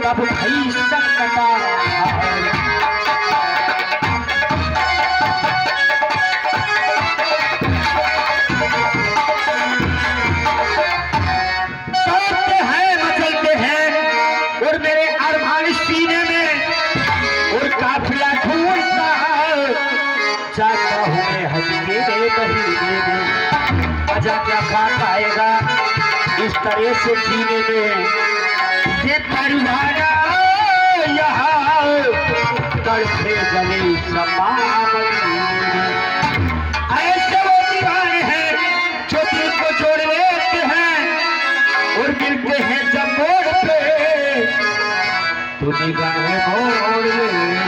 तब भई सकता हैं मचलते हैं और मेरे अरमान सीने में और काफिला ढूंढता जाता हूँ मैं हल्के महीने में अजा क्या बात आएगा इस तरह से जीने में ये परिवार यहाँ तड़पे जले ऐसे वो दीवाने हैं जो दिल को जोड़ लेते हैं और मिलते हैं जब मोड़ पे तो निगाहें मोड़ ले